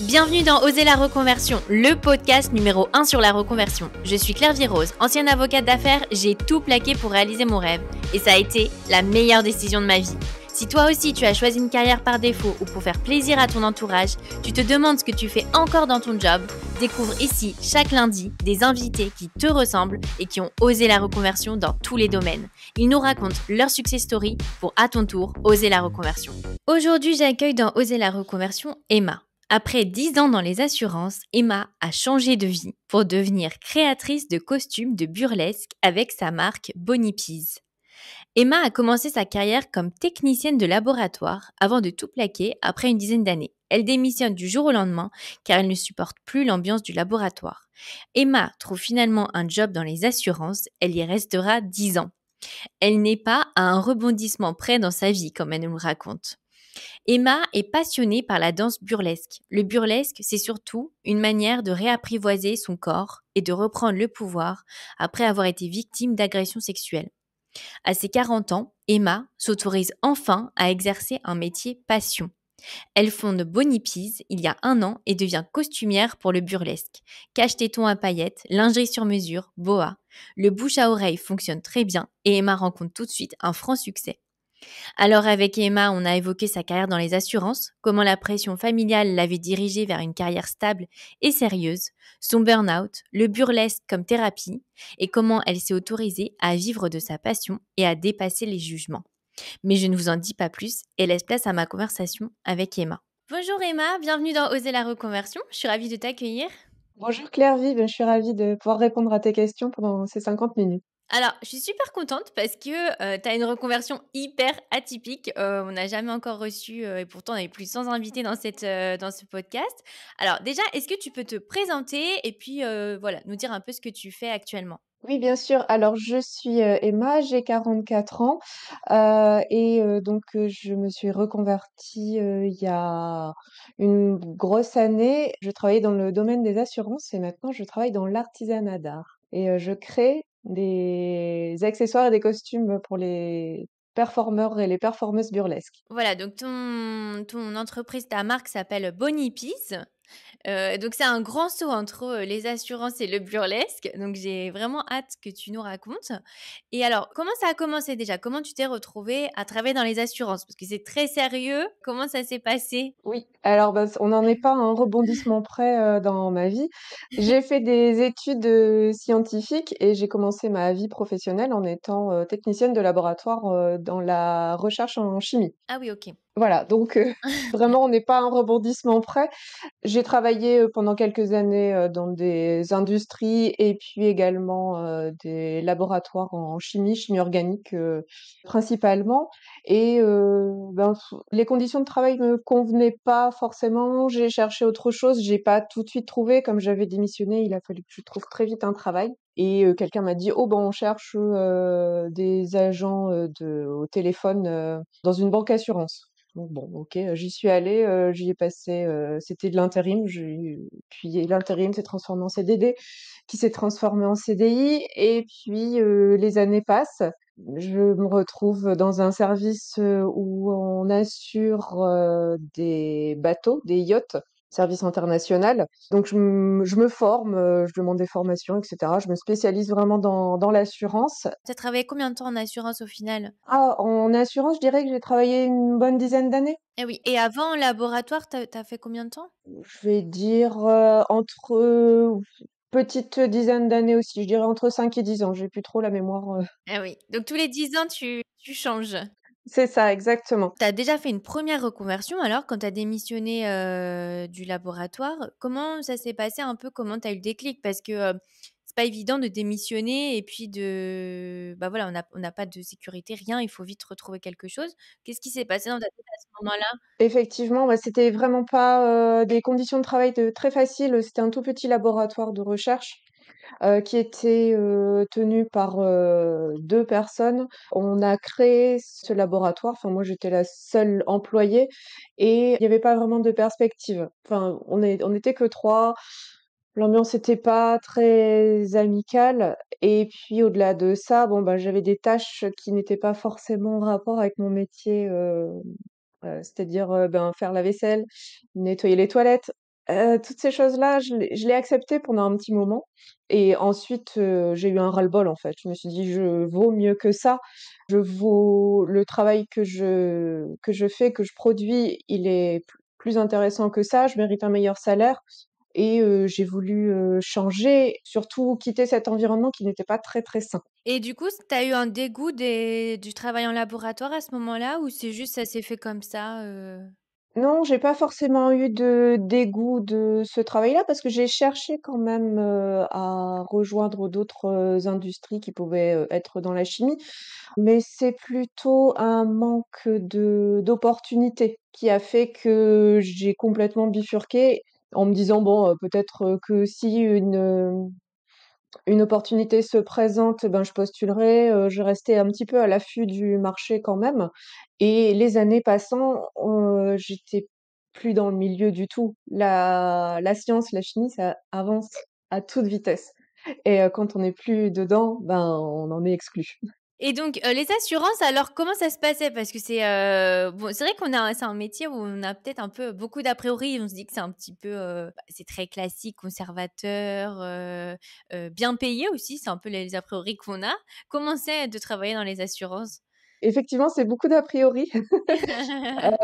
Bienvenue dans Oser la reconversion, le podcast numéro 1 sur la reconversion. Je suis Claire Virose, ancienne avocate d'affaires, j'ai tout plaqué pour réaliser mon rêve. Et ça a été la meilleure décision de ma vie. Si toi aussi tu as choisi une carrière par défaut ou pour faire plaisir à ton entourage, tu te demandes ce que tu fais encore dans ton job, découvre ici chaque lundi des invités qui te ressemblent et qui ont osé la reconversion dans tous les domaines. Ils nous racontent leur success story pour à ton tour oser la reconversion. Aujourd'hui, j'accueille dans Oser la reconversion Emma. Après 10 ans dans les assurances, Emma a changé de vie pour devenir créatrice de costumes de burlesque avec sa marque Bonipies. Emma a commencé sa carrière comme technicienne de laboratoire avant de tout plaquer après une dizaine d'années. Elle démissionne du jour au lendemain car elle ne supporte plus l'ambiance du laboratoire. Emma trouve finalement un job dans les assurances, elle y restera 10 ans. Elle n'est pas à un rebondissement près dans sa vie comme elle nous le raconte. Emma est passionnée par la danse burlesque. Le burlesque, c'est surtout une manière de réapprivoiser son corps et de reprendre le pouvoir après avoir été victime d'agressions sexuelles. À ses 40 ans, Emma s'autorise enfin à exercer un métier passion. Elle fonde Bonipies il y a 1 an et devient costumière pour le burlesque. Cache-tétons à paillettes, lingerie sur mesure, boa. Le bouche à oreille fonctionne très bien et Emma rencontre tout de suite un franc succès. Alors avec Emma, on a évoqué sa carrière dans les assurances, comment la pression familiale l'avait dirigée vers une carrière stable et sérieuse, son burn-out, le burlesque comme thérapie, et comment elle s'est autorisée à vivre de sa passion et à dépasser les jugements. Mais je ne vous en dis pas plus et laisse place à ma conversation avec Emma. Bonjour Emma, bienvenue dans Oser la reconversion, je suis ravie de t'accueillir. Bonjour Claire Vive, je suis ravie de pouvoir répondre à tes questions pendant ces 50 minutes. Alors, je suis super contente parce que tu as une reconversion hyper atypique. On n'a jamais encore reçu, et pourtant on avait plus de 100 invités dans ce podcast. Alors déjà, est-ce que tu peux te présenter et puis, voilà, nous dire un peu ce que tu fais actuellement? Oui, bien sûr. Alors, je suis Emma, j'ai 44 ans je me suis reconvertie il y a une grosse année. Je travaillais dans le domaine des assurances et maintenant je travaille dans l'artisanat d'art. Et je crée des accessoires et des costumes pour les performeurs et les performeuses burlesques. Voilà, donc ton entreprise, ta marque s'appelle Bonipies. Donc c'est un grand saut entre, les assurances et le burlesque, donc j'ai vraiment hâte que tu nous racontes. Et alors, comment ça a commencé déjà? Comment tu t'es retrouvée à travailler dans les assurances? Parce que c'est très sérieux. Comment ça s'est passé? Oui, alors bah, on n'en est pas à un rebondissement près dans ma vie. J'ai fait des études scientifiques et j'ai commencé ma vie professionnelle en étant technicienne de laboratoire dans la recherche en chimie. Ah oui, OK. Voilà, donc vraiment, on n'est pas à un rebondissement près. J'ai travaillé pendant quelques années dans des industries et puis également des laboratoires en chimie, chimie organique principalement. Et les conditions de travail me convenaient pas forcément. J'ai cherché autre chose. J'ai pas tout de suite trouvé. Comme j'avais démissionné, il a fallu que je trouve très vite un travail. Et quelqu'un m'a dit, oh ben on cherche des agents au téléphone dans une banque assurance. Donc bon, OK, j'y suis allée, j'y ai passé, c'était de l'intérim, puis l'intérim s'est transformé en CDD, qui s'est transformé en CDI et puis, les années passent. Je me retrouve dans un service, où on assure, des bateaux, des yachts, service international. Donc je me forme, je demande des formations et cetera. Je me spécialise vraiment dans l'assurance. Tu as travaillé combien de temps en assurance au final? Ah, en assurance, je dirais que j'ai travaillé une bonne dizaine d'années. Eh oui, et avant en laboratoire, tu as fait combien de temps? Je vais dire, entre, petite dizaine d'années aussi, je dirais entre 5 et 10 ans, j'ai plus trop la mémoire. Ah oui, donc tous les 10 ans, tu changes. C'est ça, exactement. Tu as déjà fait une première reconversion alors quand tu as démissionné, du laboratoire? Comment ça s'est passé un peu? Comment tu as eu le déclic? Parce que, c'est pas évident de démissionner et puis bah, voilà, on n'a pas de sécurité, rien, il faut vite retrouver quelque chose. Qu'est-ce qui s'est passé dans ta tête à ce moment-là? Effectivement, bah, c'était vraiment pas, des conditions de travail très faciles, c'était un tout petit laboratoire de recherche, qui était, tenu par, 2 personnes. On a créé ce laboratoire, enfin moi j'étais la seule employée et il y avait pas vraiment de perspective. Enfin, on était que 3. L'ambiance était pas très amicale et puis au-delà de ça, bon, bah, j'avais des tâches qui n'étaient pas forcément en rapport avec mon métier, c'est-à-dire, faire la vaisselle, nettoyer les toilettes. Toutes ces choses-là, je l'ai accepté pendant un petit moment et ensuite, j'ai eu un ras-le-bol, en fait. Je me suis dit: «Je vaux mieux que ça. Je vaux le travail que je fais, que je produis, il est plus intéressant que ça. Je mérite un meilleur salaire» et j'ai voulu, changer, surtout quitter cet environnement qui n'était pas très, très sain. Et du coup, tu as eu un dégoût du travail en laboratoire à ce moment-là ou c'est juste ça s'est fait comme ça, Non, j'ai pas forcément eu de dégoût de ce travail-là parce que j'ai cherché quand même, à rejoindre d'autres, industries qui pouvaient, être dans la chimie. Mais c'est plutôt un manque d'opportunités qui a fait que j'ai complètement bifurqué en me disant: «Bon, peut-être, que si une opportunité se présente, ben, je postulerai», je restais un petit peu à l'affût du marché quand même et les années passant, j'étais plus dans le milieu du tout. La science, la chimie, ça avance à toute vitesse et quand on n'est plus dedans, ben, on en est exclu. et donc, les assurances alors comment ça se passait? Parce que c'est, bon, c'est vrai qu'on a c'est un métier où on a peut-être un peu beaucoup d'a priori. On se dit que c'est un petit peu, bah, c'est très classique, conservateur, bien payé aussi, c'est un peu les a priori qu'on a. Comment c'est de travailler dans les assurances? Effectivement, c'est beaucoup d'a priori.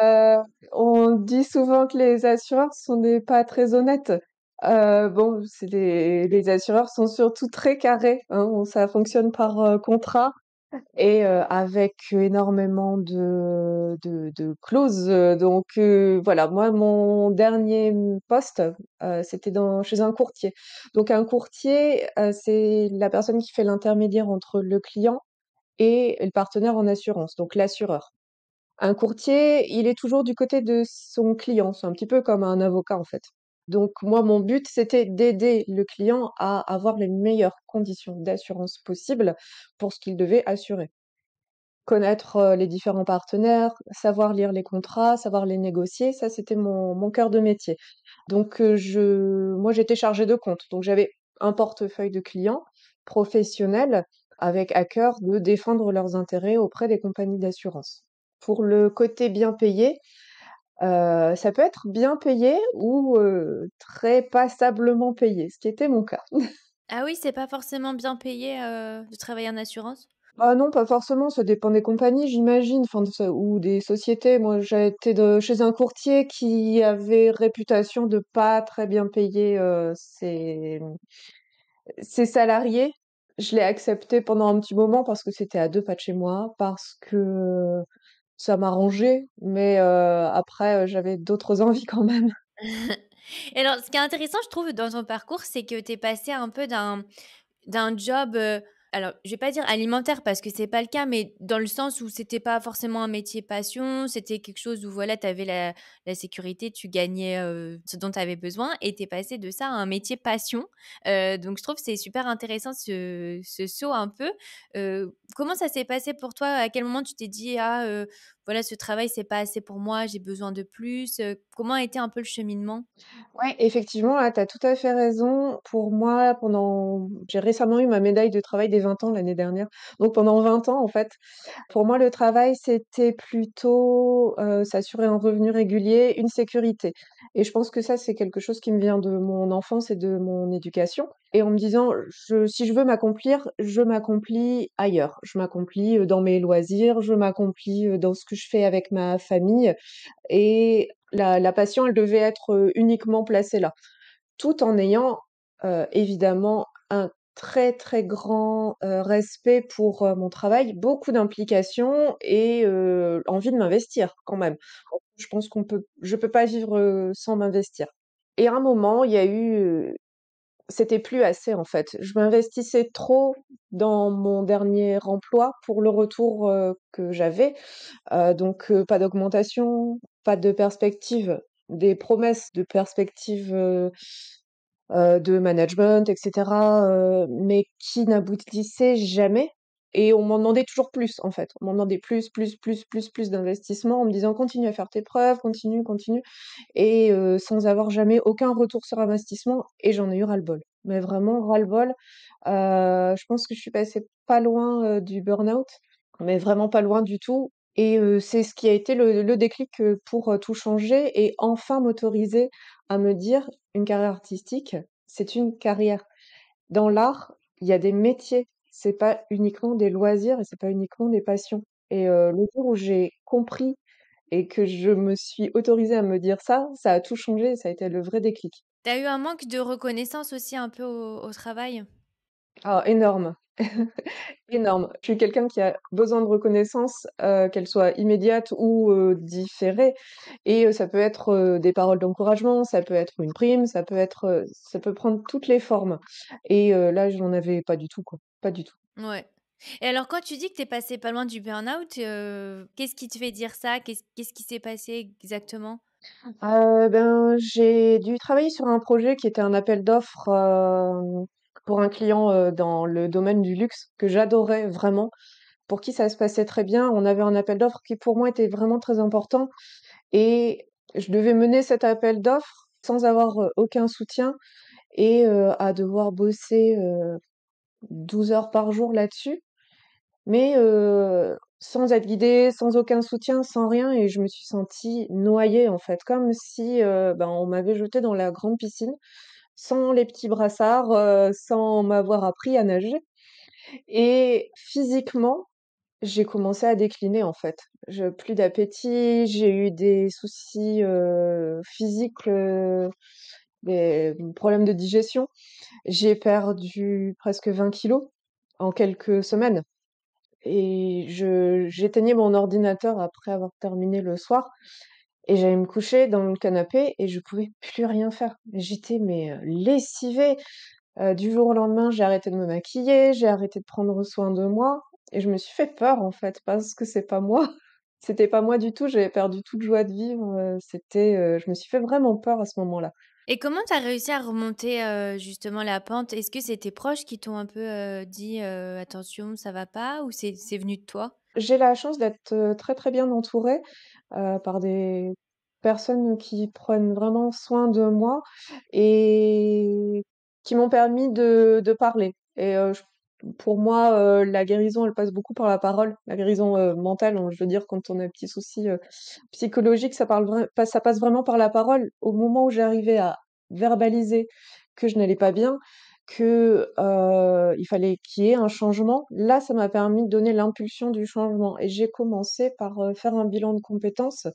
Heu, on dit souvent que les assureurs sont des pas très honnêtes. Bon, c'est les assureurs sont surtout très carrés, hein, ça fonctionne par, contrat et avec énormément de clauses, donc voilà. Moi, mon dernier, poste, c'était chez un courtier. Donc un courtier, c'est la personne qui fait l'intermédiaire entre le client et le partenaire en assurance, donc l'assureur. Un courtier, il est toujours du côté de son client, c'est un petit peu comme un avocat, en fait. Donc moi, mon but, c'était d'aider le client à avoir les meilleures conditions d'assurance possibles pour ce qu'il devait assurer. Connaître, les différents partenaires, savoir lire les contrats, savoir les négocier, ça, c'était mon cœur de métier. Donc moi, j'étais chargée de compte, donc j'avais un portefeuille de clients professionnels avec à cœur de défendre leurs intérêts auprès des compagnies d'assurance. Pour le côté bien payé, ça peut être bien payé ou très passablement payé, ce qui était mon cas. Ah oui, c'est pas forcément bien payé, de travailler en assurance? Ah non, pas forcément, ça dépend des compagnies, j'imagine, enfin de ça ou des sociétés. Moi, j'ai été chez un courtier qui avait réputation de pas très bien payer, ses salariés. Je l'ai accepté pendant un petit moment parce que c'était à 2 pas de chez moi, parce que ça m'arrangeait, mais après, j'avais d'autres envies quand même. Et alors, ce qui est intéressant, je trouve, dans ton parcours, c'est que tu es passé un peu d'un job, alors je vais pas dire alimentaire parce que c'est pas le cas, mais dans le sens où c'était pas forcément un métier passion, c'était quelque chose où voilà, tu avais la sécurité, tu gagnais, ce dont tu avais besoin et tu es passé de ça à un métier passion. Donc je trouve que c'est super intéressant ce saut un peu. Comment ça s'est passé pour toi? À quel moment tu t'es dit: «Ah, voilà, ce travail, c'est pas assez pour moi, j'ai besoin de plus», comment a été un peu le cheminement? Ouais, effectivement, là, tu as tout à fait raison. Pour moi, j'ai récemment eu ma médaille de travail des 20 ans l'année dernière. Donc pendant 20 ans, en fait, pour moi, le travail, c'était plutôt, s'assurer un revenu régulier, une sécurité et je pense que ça, c'est quelque chose qui me vient de mon enfance et de mon éducation et en me disant: Si je veux m'accomplir, je m'accomplis ailleurs. Je m'accomplis, dans mes loisirs, je m'accomplis, dans ce que je fais avec ma famille et la passion, elle devait être, uniquement placée là. Tout en ayant, évidemment un très, très grand, respect pour, mon travail, beaucoup d'implication et envie de m'investir quand même. Je pense je peux pas vivre, sans m'investir et à un moment, il y a eu, c'était plus assez en fait. Je m'investissais trop dans mon dernier emploi pour le retour, que j'avais. Donc pas d'augmentation, pas de perspective, des promesses de perspectives, de management et cetera, mais qui n'aboutissaient jamais et on m'en demandait toujours plus, en fait. On m'en demandait plus, plus, plus, plus, plus d'investissement en me disant: «Continue à faire tes preuves, continue, continue» et sans avoir jamais aucun retour sur investissement et j'en ai eu ras-le-bol. Mais vraiment ras-le-bol. Je pense que je suis passée pas loin, du burn-out, mais vraiment pas loin du tout et c'est ce qui a été le déclic, pour, tout changer et enfin m'autoriser à me dire: «Une carrière artistique, c'est une carrière». Dans l'art, il y a des métiers, c'est pas uniquement des loisirs et c'est pas uniquement des passions et le jour où j'ai compris et que je me suis autorisée à me dire ça a tout changé, ça a été le vrai déclic. T'as eu un manque de reconnaissance aussi un peu au travail? Ah énorme, énorme. Je suis quelqu'un qui a besoin de reconnaissance, qu'elle soit immédiate ou différée et ça peut être, des paroles d'encouragement, ça peut être une prime, ça peut prendre toutes les formes et là, je n'en avais pas du tout, quoi, pas du tout. Ouais. Et alors quand tu dis que tu es passé pas loin du burn-out, qu'est-ce qui te fait dire ça? Qu'est-ce qui s'est passé exactement? Ben, j'ai dû travailler sur un projet qui était un appel d'offres, pour un client, dans le domaine du luxe que j'adorais vraiment, pour qui ça se passait très bien. On avait un appel d'offres qui pour moi était vraiment très important et je devais mener cet appel d'offres sans avoir, aucun soutien et à devoir bosser, 12 heures par jour là-dessus. Mais sans être guidée, sans aucun soutien, sans rien et je me suis sentie noyée, en fait, comme si, ben, on m'avait jetée dans la grande piscine, sans les petits brassards, sans m'avoir appris à nager et physiquement, j'ai commencé à décliner, en fait. Je plus d'appétit, j'ai eu des soucis, physiques, des problèmes de digestion. J'ai perdu presque 20 kilos en quelques semaines. Et j'éteignais mon ordinateur après avoir terminé le soir et j'allais me coucher dans le canapé et je pouvais plus rien faire. J'étais mais lessivée. Du jour au lendemain, j'ai arrêté de me maquiller, j'ai arrêté de prendre soin de moi et je me suis fait peur en fait parce que c'est pas moi. C'était pas moi du tout, j'avais perdu toute joie de vivre, je me suis fait vraiment peur à ce moment-là. Et comment tu as réussi à remonter, justement la pente? Est-ce que c'est tes proches qui t'ont un peu, dit, «Attention, ça va pas» ou c'est venu de toi? J'ai la chance d'être, très, très bien entourée, par des personnes qui prennent vraiment soin de moi et qui m'ont permis de parler et j pour moi, la guérison, elle passe beaucoup par la parole. La guérison, mentale, hein, je veux dire quand on a un petit souci, psychologique, ça passe vraiment par la parole. Au moment où j'arrivais à verbaliser que je n'allais pas bien, que, il fallait qu'il y ait un changement. Là, ça m'a permis de donner l'impulsion du changement et j'ai commencé par, faire un bilan de compétences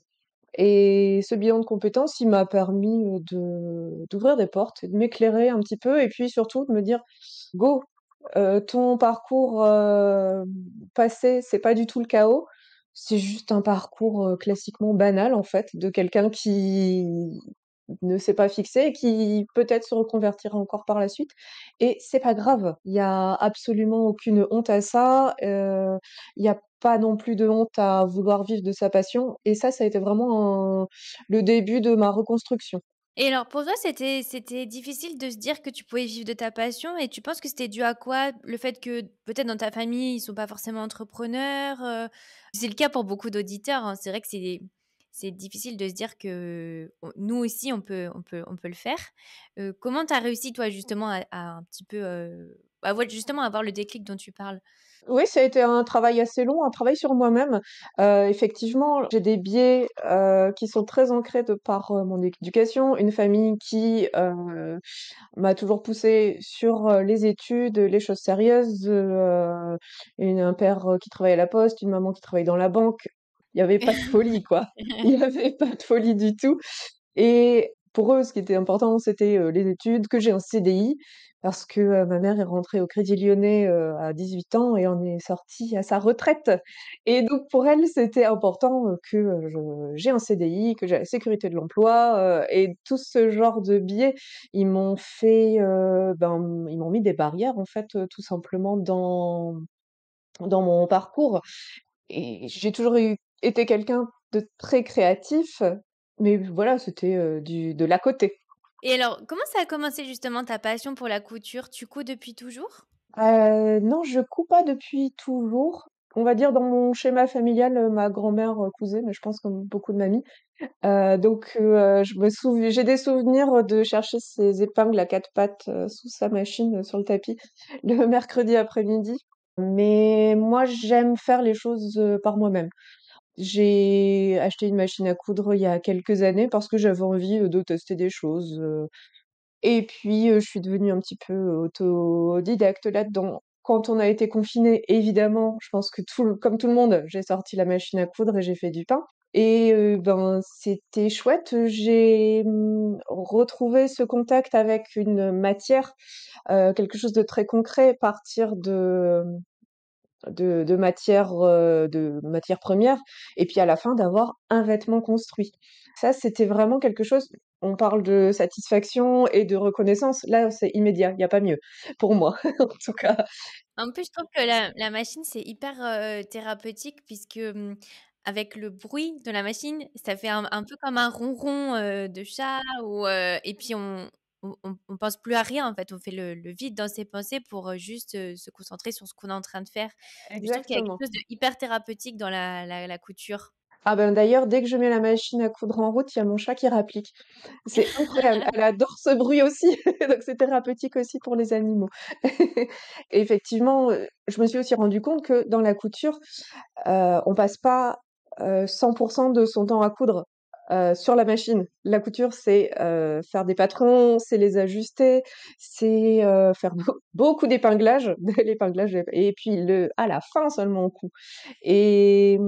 et ce bilan de compétences, il m'a permis, de d'ouvrir des portes et de m'éclairer un petit peu et puis surtout de me dire: «Go, ton parcours, passé, c'est pas du tout le chaos, c'est juste un parcours, classiquement banal, en fait, de quelqu'un qui ne s'est pas fixé et qui peut-être se reconvertira encore par la suite et c'est pas grave. Il y a absolument aucune honte à ça, il y a pas non plus de honte à vouloir vivre de sa passion et ça a été vraiment le début de ma reconstruction. Et alors pour toi, c'était difficile de se dire que tu pouvais vivre de ta passion et tu penses que c'était dû à quoi? Le fait que peut-être dans ta famille, ils sont pas forcément entrepreneurs, c'est le cas pour beaucoup d'auditeurs, hein. C'est vrai que c'est difficile de se dire que on nous aussi on peut le faire. Comment tu as réussi toi justement à un petit peu, à ouais justement avoir le déclic dont tu parles? Oui, ça a été un travail assez long, un travail sur moi-même. Effectivement, j'ai des biais, qui sont très ancrés de par, mon éducation, une famille qui, m'a toujours poussée sur, les études, les choses sérieuses, un père, qui travaille à la poste, une maman qui travaille dans la banque. Il y avait pas de folie, quoi. Il y avait pas de folie du tout. Et pour eux, ce qui était important, c'était, les études, que j'ai un CDI parce que, ma mère est rentrée au Crédit Lyonnais, à 18 ans et en est sortie à sa retraite et donc pour elle, c'était important, que, je j'ai un CDI, que j'ai la sécurité de l'emploi, et tout ce genre de biais, ils m'ont mis des barrières, en fait, tout simplement dans mon parcours et j'ai toujours été quelqu'un de très créatif, mais voilà, c'était, de l'à côté. Et alors, comment ça a commencé justement ta passion pour la couture? Tu couds depuis toujours? Non, je couds pas depuis toujours. On va dire dans mon schéma familial, ma grand-mère, cousait, mais je pense comme beaucoup de mamies. J'ai des souvenirs de chercher ses épingles à 4 pattes, sous sa machine, sur le tapis, le mercredi après-midi. Mais moi, j'aime faire les choses, par moi-même. J'ai acheté une machine à coudre il y a quelques années parce que j'avais envie, de tester des choses, et puis, je suis devenue un petit peu autodidacte là-dedans. Quand on a été confinés, évidemment, je pense que comme tout le monde, j'ai sorti la machine à coudre et j'ai fait du pain et ben, c'était chouette. J'ai, retrouvé ce contact avec une matière, quelque chose de très concret, partir de matières premières et puis à la fin d'avoir un vêtement construit. Ça, c'était vraiment quelque chose. On parle de satisfaction et de reconnaissance. Là, c'est immédiat, il y a pas mieux pour moi en tout cas. En plus, je trouve que la machine, c'est hyper thérapeutique puisque avec le bruit de la machine, ça fait un peu comme un ronron de chat et puis on pense plus à rien en fait. On fait le vide dans ses pensées pour juste se concentrer sur ce qu'on est en train de faire. Je trouve qu'il y a quelque Exactement. chose de hyper thérapeutique dans la couture. Ah ben, d'ailleurs, dès que je mets la machine à coudre en route, il y a mon chat qui rapplique. C'est incroyable, elle adore ce bruit aussi, donc c'est thérapeutique aussi pour les animaux. Et effectivement, je me suis aussi rendu compte que dans la couture, on passe pas, 100 de son temps à coudre, sur la machine. La couture, c'est, faire des patrons, c'est les ajuster, c'est, faire beaucoup d'épinglages, de l'épinglage et puis à la fin seulement on coud et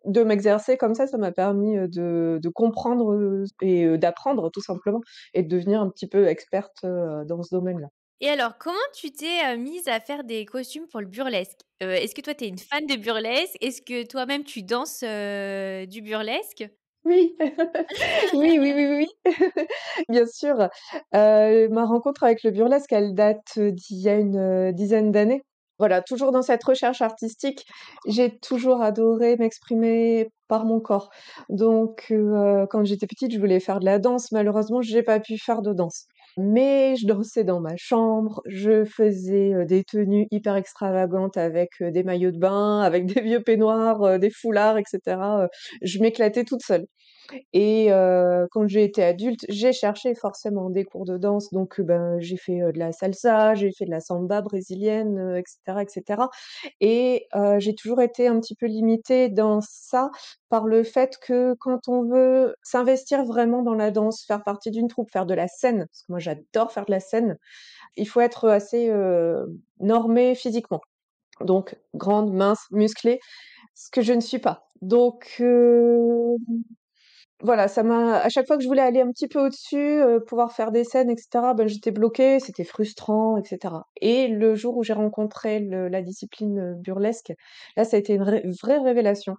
de m'exercer comme ça m'a permis, de comprendre, et d'apprendre tout simplement et de devenir un petit peu experte, dans ce domaine-là. Et alors, comment tu t'es mise à faire des costumes pour le burlesque? Est-ce que toi, tu es une fan de burlesque? Est-ce que toi-même tu danses du burlesque? Oui, oui, oui, oui, oui, oui. Bien sûr. Ma rencontre avec le burlesque, elle date, d'il y a une, dizaine d'années. Voilà, toujours dans cette recherche artistique, j'ai toujours adoré m'exprimer par mon corps. Donc, quand j'étais petite, je voulais faire de la danse. Malheureusement, j'ai pas pu faire de danse. Mais je dansais dans ma chambre, je faisais, des tenues hyper extravagantes avec, des maillots de bain, avec des vieux peignoirs, des foulards et cetera, je m'éclatais toute seule. Et quand j'ai été adulte, j'ai cherché forcément des cours de danse, donc ben, j'ai fait, de la salsa, j'ai fait de la samba brésilienne, et cetera et j'ai toujours été un petit peu limitée dans ça par le fait que quand on veut s'investir vraiment dans la danse, faire partie d'une troupe, faire de la scène, parce que moi j'adore faire de la scène, il faut être assez, normée physiquement. Donc grande, mince, musclée, ce que je ne suis pas. Donc voilà, ça m'a à chaque fois que je voulais aller un petit peu au-dessus, pouvoir faire des scènes et cetera, ben, j'étais bloquée, c'était frustrant et cetera et le jour où j'ai rencontré la discipline, burlesque, là, ça a été une vraie révélation.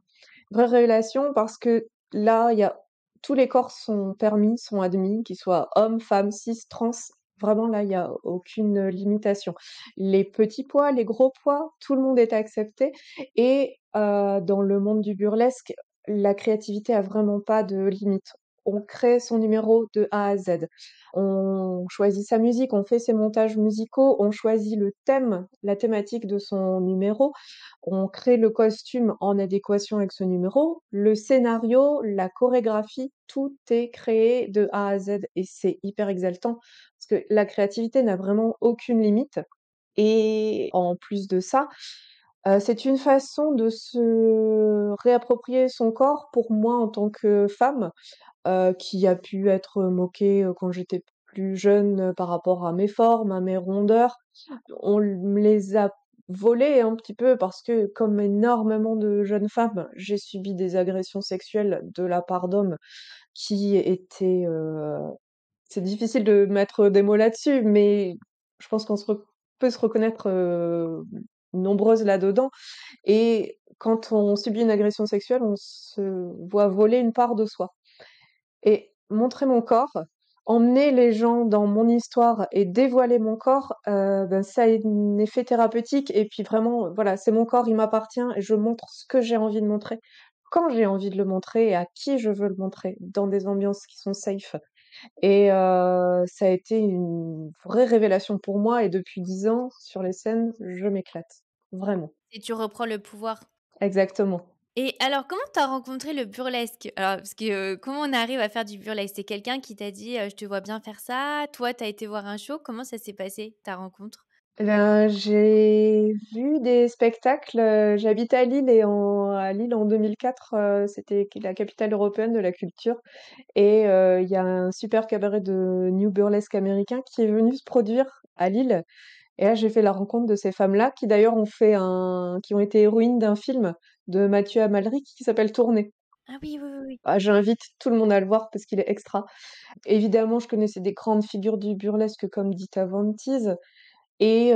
Vraie révélation parce que là, il y a tous les corps sont permis, sont admis, qu'ils soient hommes, femmes, cis, trans. Vraiment là, il y a aucune, limitation. Les petits poids, les gros poids, tout le monde est accepté et dans le monde du burlesque, la créativité a vraiment pas de limite. On crée son numéro de A à Z. On choisit sa musique, on fait ses montages musicaux, on choisit le thème, la thématique de son numéro, on crée le costume en adéquation avec ce numéro, le scénario, la chorégraphie, tout est créé de A à Z et c'est hyper exaltant parce que la créativité n'a vraiment aucune limite et en plus de ça, c'est une façon de se réapproprier son corps pour moi en tant que femme, qui a pu être moquée, quand j'étais plus jeune, par rapport à mes formes, à mes rondeurs. On me les a volées un petit peu parce que, comme énormément de jeunes femmes, j'ai subi des agressions sexuelles de la part d'hommes qui étaient, c'est difficile de mettre des mots là-dessus, mais je pense qu'on peut se reconnaître, nombreuses là-dedans et quand on subit une agression sexuelle, on se voit voler une part de soi. Et montrer mon corps, emmener les gens dans mon histoire et dévoiler mon corps, ben, ça a un effet thérapeutique et puis vraiment, voilà, c'est mon corps, il m'appartient et je montre ce que j'ai envie de montrer, quand j'ai envie de le montrer et à qui je veux le montrer, dans des ambiances qui sont safe et ça a été une vraie révélation pour moi et depuis 10 ans, sur les scènes, je m'éclate. Vraiment. Et tu reprends le pouvoir. Exactement. Et alors, comment tu as rencontré le burlesque? Alors, parce que, comment on arrive à faire du burlesque? C'est quelqu'un qui t'a dit: «Je te vois bien faire ça». Toi, tu as été voir un show. Comment ça s'est passé, ta rencontre? Eh ben, j'ai vu des spectacles, j'habite à Lille et à Lille en 2004, c'était la capitale européenne de la culture et il y a un super cabaret de New Burlesque américain qui est venu se produire à Lille et là, j'ai fait la rencontre de ces femmes-là qui d'ailleurs qui ont été héroïnes d'un film de Mathieu Amalric qui s'appelle Tournée. Ah oui, oui, oui, oui. Ah, j'invite tout le monde à le voir parce qu'il est extra. Évidemment, je connaissais des grandes figures du burlesque comme Dita Von Teese et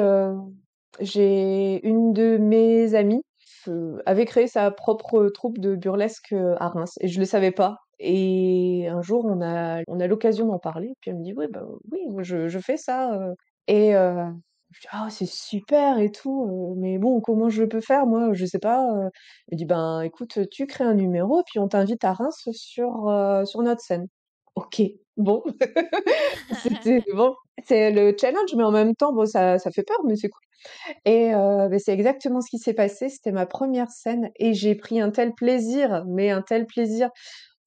j'ai une de mes amies avait créé sa propre troupe de burlesque à Reims et je le savais pas. Et un jour, on a l'occasion d'en parler. Puis elle me dit, oui, bah oui, moi, je fais ça. Et je dis, ah, c'est super et tout. Mais bon, comment je peux faire? Moi, je sais pas. Elle dit, ben écoute, tu crées un numéro et puis on t'invite à Reims sur notre scène. Ok, bon, c'était bon, c'est le challenge, mais en même temps, bon, ça fait peur, mais c'est cool. Et beh, c'est exactement ce qui s'est passé. C'était ma première scène et j'ai pris un tel plaisir, mais un tel plaisir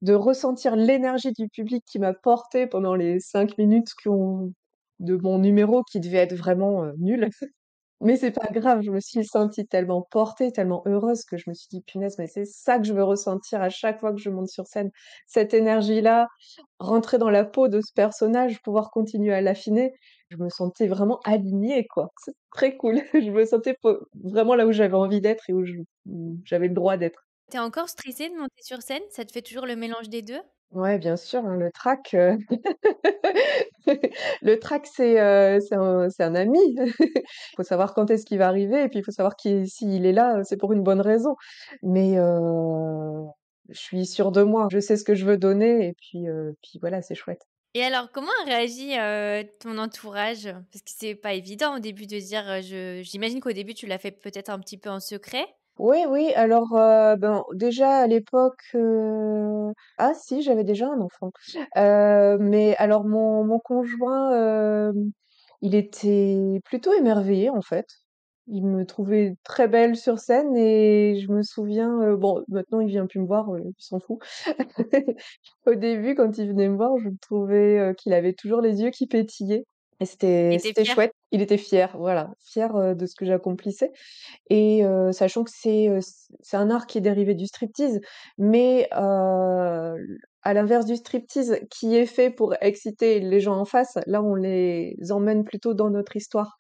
de ressentir l'énergie du public qui m'a portée pendant les 5 minutes de mon numéro qui devait être vraiment, nul. Mais c'est pas grave, je me suis sentie tellement portée, tellement heureuse que je me suis dit: «Punaise, mais c'est ça que je veux ressentir à chaque fois que je monte sur scène». Cette énergie-là, rentrer dans la peau de ce personnage, pouvoir continuer à l'affiner, je me sentais vraiment alignée, quoi. C'est très cool. Je me sentais vraiment là où j'avais envie d'être et où j'avais le droit d'être. T'es encore stressée de monter sur scène? Ça te fait toujours le mélange des 2? Ouais, bien sûr, hein, le trac, le trac, c'est un ami. Il faut savoir quand est-ce qu'il va arriver et puis il faut savoir s'il est là, c'est pour une bonne raison. Mais je suis sûre de moi, je sais ce que je veux donner et puis voilà, c'est chouette. Et alors, comment a réagi, ton entourage? Parce que c'est pas évident au début de dire, j'imagine qu'au début tu l'as fait peut-être un petit peu en secret? Oui, oui, alors, ben, déjà à l'époque, ah si, j'avais déjà un enfant. Mais alors mon conjoint, il était plutôt émerveillé, en fait. Il me trouvait très belle sur scène et je me souviens, bon, maintenant il vient plus me voir, il s'en fout. Au début, quand il venait me voir, je trouvais, qu'il avait toujours les yeux qui pétillaient et Il était c'était fier? chouette. Il était fier, voilà, fier, de ce que j'accomplissais et sachant que c'est un art qui est dérivé du striptease, mais à l'inverse du striptease qui est fait pour exciter les gens en face, là, on les emmène plutôt dans notre histoire.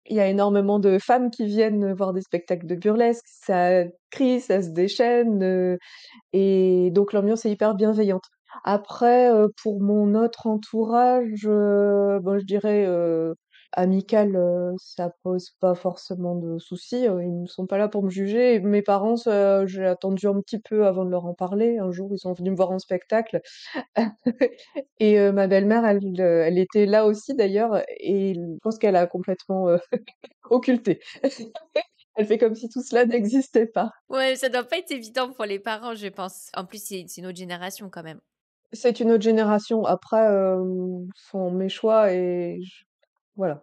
Il y a énormément de femmes qui viennent voir des spectacles de burlesque, ça crie, ça se déchaîne, et donc l'ambiance est hyper bienveillante. Après, pour mon autre entourage, ben, je dirais, amical, ça pose pas forcément de soucis, ils ne sont pas là pour me juger. Mes parents, j'ai attendu un petit peu avant de leur en parler. Un jour, ils sont venus me voir en spectacle et ma belle-mère, elle était là aussi d'ailleurs et je pense qu'elle a complètement, occulté. Elle fait comme si tout cela n'existait pas. Ouais, ça doit pas être évident pour les parents, je pense. En plus, c'est une autre génération quand même. C'est une autre génération. Après, ce sont mes choix et voilà,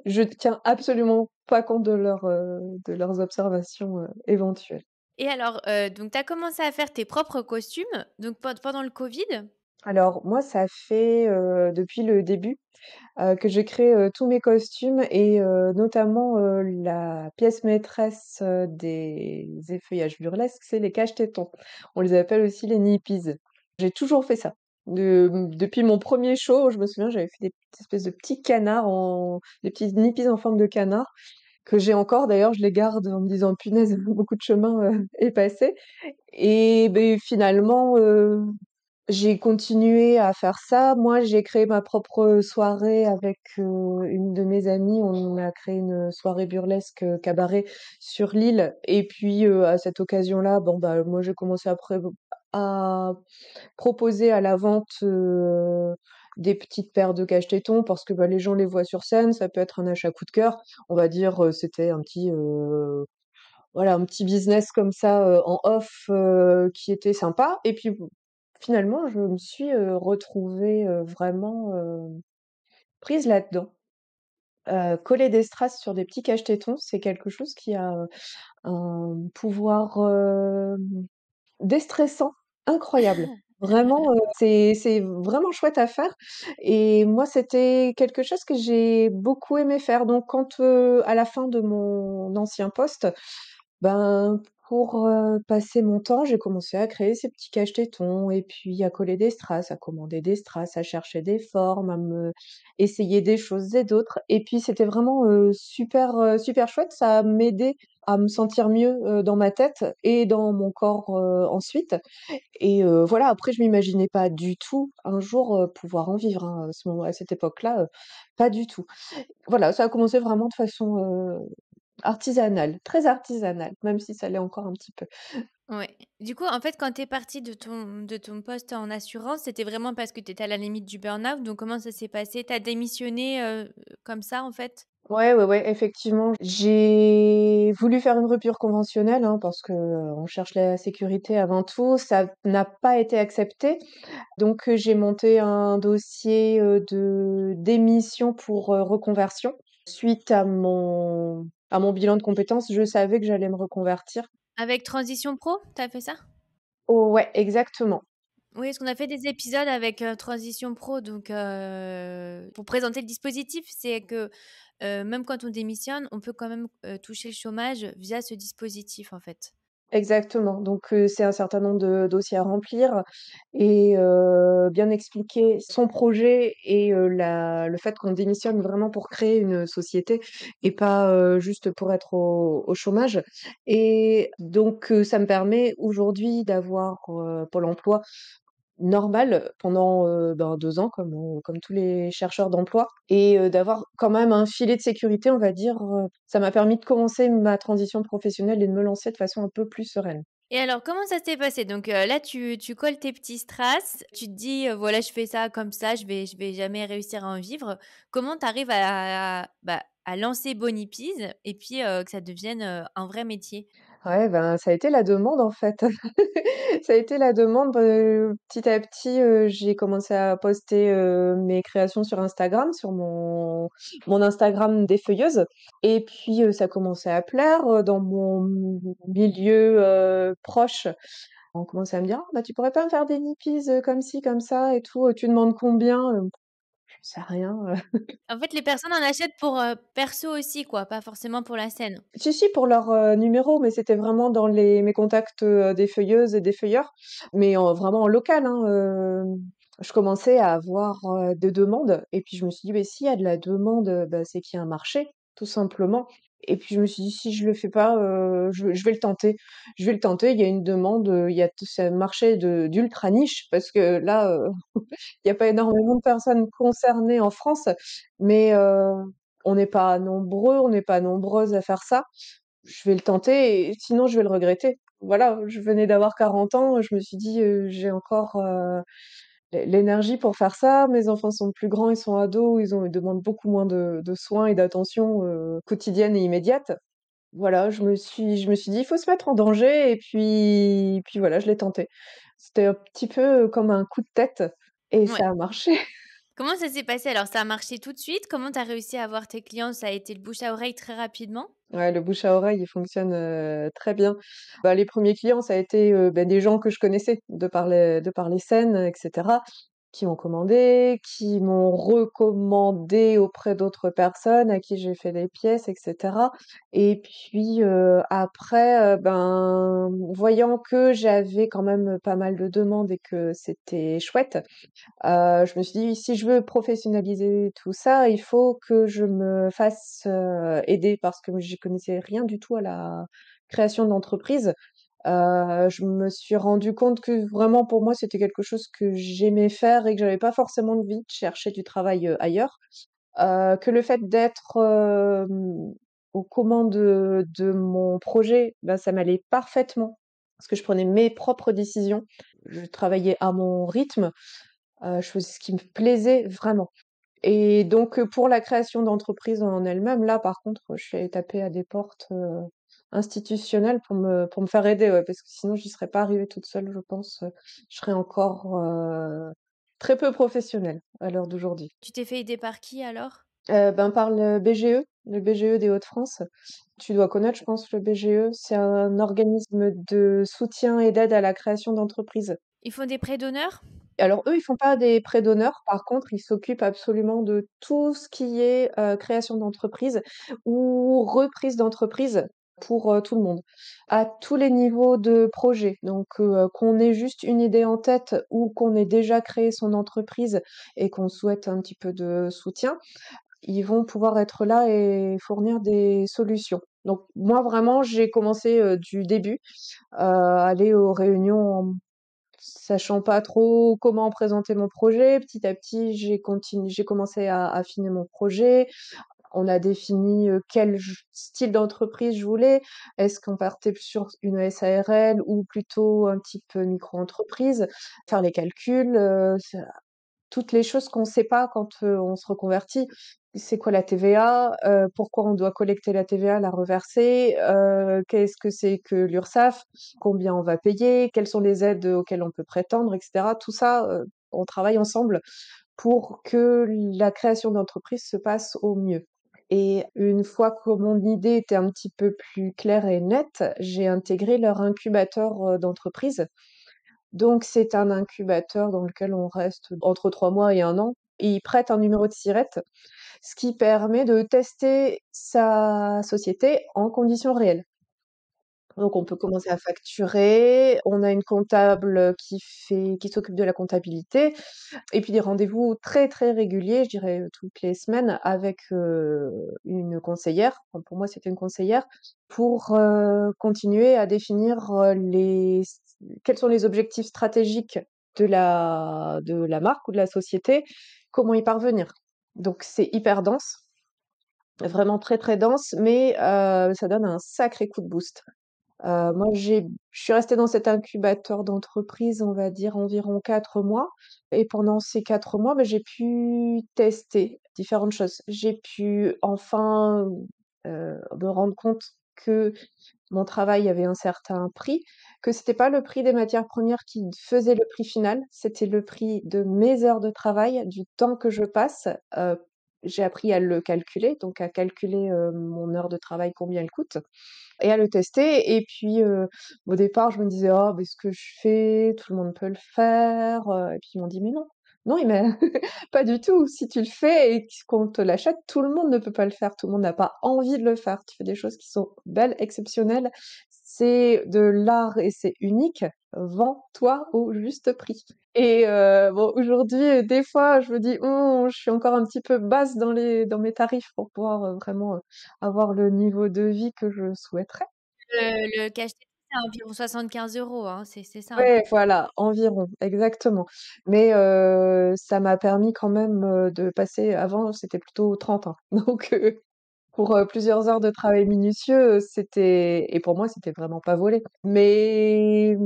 je tiens absolument pas compte de leurs observations, éventuelles. Et alors, donc tu as commencé à faire tes propres costumes, donc pendant le covid? Alors moi, ça fait, depuis le début, que j'ai créé, tous mes costumes et notamment, la pièce maîtresse, des effeuillages burlesques, c'est les cache-tétons. On les appelle aussi les nippies. J'ai toujours fait ça. Depuis mon premier show, je me souviens, j'avais fait des espèces de petits canards des petits nippies en forme de canard que j'ai encore d'ailleurs, je les garde en me disant: «Punaise, beaucoup de chemin, est passé» et beh, finalement, j'ai continué à faire ça. Moi, j'ai créé ma propre soirée avec, une de mes amies. On a créé une soirée burlesque, cabaret sur l'île et puis, à cette occasion-là, bon, bah, moi, j'ai commencé après à proposer à la vente, des petites paires de cache-tétons parce que, bah, les gens les voient sur scène, ça peut être un achat coup de cœur. On va dire, c'était voilà, un petit business comme ça, en off, qui était sympa et puis finalement, je me suis, retrouvée, vraiment, prise là-dedans. Coller des strass sur des petits cache-tétons, c'est quelque chose qui a, un pouvoir, déstressant incroyable. Vraiment, c'est vraiment chouette à faire et moi, c'était quelque chose que j'ai beaucoup aimé faire. Donc quand, à la fin de mon ancien poste, ben, pour, passer mon temps, j'ai commencé à créer ces petits cache-tétons et puis à coller des strass, à commander des strass, à chercher des formes, à me essayer des choses et d'autres et puis c'était vraiment, super chouette. Ça m'aidait à me sentir mieux, dans ma tête et dans mon corps, ensuite et voilà, après je m'imaginais pas du tout un jour, pouvoir en vivre, hein, à cette époque-là, pas du tout. Voilà, ça a commencé vraiment de façon, artisanale, très artisanale, même si ça l'est encore un petit peu. Ouais. Du coup, en fait, quand tu es partie de ton poste en assurance, c'était vraiment parce que tu étais à la limite du burn-out, donc comment ça s'est passé? Tu as démissionné, comme ça, en fait? Ouais, effectivement, j'ai voulu faire une rupture conventionnelle, hein, parce que, on cherche la sécurité avant tout. Ça n'a pas été accepté, donc j'ai monté un dossier, de démission pour, reconversion. Suite à mon bilan de compétences, je savais que j'allais me reconvertir. Avec Transition Pro, tu as fait ça? Oh ouais, exactement. Oui, parce qu'on a fait des épisodes avec, Transition Pro, donc pour présenter le dispositif, c'est que, même quand on démissionne, on peut quand même, toucher le chômage via ce dispositif, en fait. Exactement, donc c'est un certain nombre de dossiers à remplir et bien expliquer son projet et la le fait qu'on démissionne vraiment pour créer une société et pas, juste pour être au chômage et donc ça me permet aujourd'hui d'avoir, Pôle emploi normal pendant, ben, 2 ans comme tous les chercheurs d'emploi et d'avoir quand même un filet de sécurité, on va dire, ça m'a permis de commencer ma transition professionnelle et de me lancer de façon un peu plus sereine. Et alors, comment ça s'est passé? Donc, là, tu colles tes petits strass, tu te dis: «Voilà, je fais ça comme ça, je vais jamais réussir à en vivre». Comment tu arrives bah, à lancer Bonipies et puis, que ça devienne, un vrai métier? Ouais, ben, ça a été la demande, en fait. Ça a été la demande, petit à petit, j'ai commencé à poster, mes créations sur Instagram, sur mon Instagram des feuilleuses et puis, ça commençait à plaire, dans mon milieu, proche. On commençait à me dire: «Ah bah, tu pourrais pas me faire des nippies, comme ci, comme ça et tout, tu demandes combien?» «J'en sais rien». En fait, les personnes en achètent pour, perso aussi, quoi, pas forcément pour la scène? Si, si, pour leur, numéro, mais c'était vraiment dans mes contacts, des feuilleuses et des feuilleurs, mais vraiment en local, hein, je commençais à avoir, des demandes et puis je me suis dit: «Beh, s'il y a de la demande, bah, c'est qu'il y a un marché, tout simplement» et puis je me suis dit: «Si je le fais pas, je vais le tenter. Je vais le tenter, il y a une demande, il y a c'est un marché d'ultra niche» parce que là, il y a pas énormément de personnes concernées en France, mais on n'est pas nombreux, on n'est pas nombreuses à faire ça. Je vais le tenter et sinon je vais le regretter. Voilà, je venais d'avoir 40 ans, je me suis dit, «J'ai encore, l'énergie pour faire ça». Mes enfants sont plus grands, ils sont ados, ils demandent beaucoup moins de soins et d'attention, quotidienne et immédiate. Voilà, je me suis dit: «Il faut se mettre en danger» et puis voilà, je l'ai tenté. C'était un petit peu comme un coup de tête et Ouais. ça a marché. Comment ça s'est passé alors? Ça a marché tout de suite? Comment tu as réussi à avoir tes clients? Ça a été le bouche à oreille très rapidement? Ouais, le bouche à oreille, il fonctionne, très bien. Bah, les premiers clients, ça a été, bah, des gens que je connaissais de par les scènes, et cetera, qui ont commandé, qui m'ont recommandé auprès d'autres personnes à qui j'ai fait des pièces et cetera et puis, après, ben, voyant que j'avais quand même pas mal de demandes et que c'était chouette, je me suis dit: «Si je veux professionnaliser tout ça, il faut que je me fasse, aider» parce que j'y connaissais rien du tout à la création d'entreprise. Je me suis rendu compte que vraiment pour moi, c'était quelque chose que j'aimais faire et que j'avais pas forcément envie de chercher du travail, ailleurs. Que le fait d'être, aux commandes, de mon projet, bah, ça m'allait parfaitement parce que je prenais mes propres décisions. Je travaillais à mon rythme. Je faisais ce qui me plaisait vraiment et donc pour la création d'entreprise en elle-même, là, par contre, je suis allée taper à des portes, institutionnelles pour me faire aider, ouais, parce que sinon j'y serais pas arrivée toute seule, je pense, je serais encore, très peu professionnelle à l'heure d'aujourd'hui. Tu t'es fait aider par qui alors? Ben, par le BGE des Hauts-de-France. Tu dois connaître, je pense, le BGE. C'est un organisme de soutien et d'aide à la création d'entreprises. Ils font des prêts d'honneur? Alors eux, ils font pas des prêts d'honneur. Par contre, ils s'occupent absolument de tout ce qui est, création d'entreprise ou reprise d'entreprise pour, tout le monde, à tous les niveaux de projet. Donc, qu'on ait juste une idée en tête ou qu'on ait déjà créé son entreprise et qu'on souhaite un petit peu de soutien, ils vont pouvoir être là et fournir des solutions. Donc moi, vraiment, j'ai commencé, du début, aller aux réunions sachant pas trop comment présenter mon projet. Petit à petit, j'ai commencé à affiner mon projet. On a défini quel style d'entreprise je voulais. Est-ce qu'on partait sur une SARL ou plutôt un type micro-entreprise? Faire les calculs, toutes les choses qu'on ne sait pas quand on se reconvertit. C'est quoi la TVA? Pourquoi on doit collecter la TVA, la reverser? Qu'est-ce que c'est que l'URSSAF? Combien on va payer? Quelles sont les aides auxquelles on peut prétendre, etc. Tout ça, on travaille ensemble pour que la création d'entreprise se passe au mieux. Et une fois que mon idée était un petit peu plus claire et nette, j'ai intégré leur incubateur d'entreprise. Donc c'est un incubateur dans lequel on reste entre 3 mois et 1 an. Et ils prêtent un numéro de SIRET, ce qui permet de tester sa société en conditions réelles. Donc on peut commencer à facturer, on a une comptable qui s'occupe de la comptabilité et puis des rendez-vous très, très réguliers, je dirais, toutes les semaines avec, une conseillère. Enfin, pour moi, c'était une conseillère pour, continuer à définir, les quels sont les objectifs stratégiques de la marque ou de la société, comment y parvenir. Donc c'est hyper dense, vraiment très, très dense, mais ça donne un sacré coup de boost. Moi, je suis restée dans cet incubateur d'entreprise, on va dire environ 4 mois et pendant ces 4 mois, bah, j'ai pu tester différentes choses. J'ai pu enfin, me rendre compte que mon travail avait un certain prix, que c'était pas le prix des matières premières qui faisait le prix final, c'était le prix de mes heures de travail, du temps que je passe. J'ai appris à le calculer, donc à calculer, mon heure de travail, combien elle coûte et à le tester et puis, au départ, je me disais: «Oh, beh, ce que je fais, tout le monde peut le faire», et puis ils m'ont dit: «Mais non, non, mais pas du tout. Si tu le fais et qu'on te l'achète, tout le monde ne peut pas le faire. Tout le monde n'a pas envie de le faire. Tu fais des choses qui sont belles, exceptionnelles. C'est de l'art et c'est unique. Vends-toi au juste prix». Et bon, aujourd'hui, des fois, je me dis: je suis encore un petit peu basse dans mes tarifs pour pouvoir, vraiment, avoir le niveau de vie que je souhaiterais. Le cache-tété, c'est environ 75 €, hein, c'est ça, hein? Ouais, voilà, environ, exactement. Mais ça m'a permis quand même, de passer avant, c'était plutôt 30, hein. Donc pour, plusieurs heures de travail minutieux, c'était et pour moi, c'était vraiment pas volé. Mais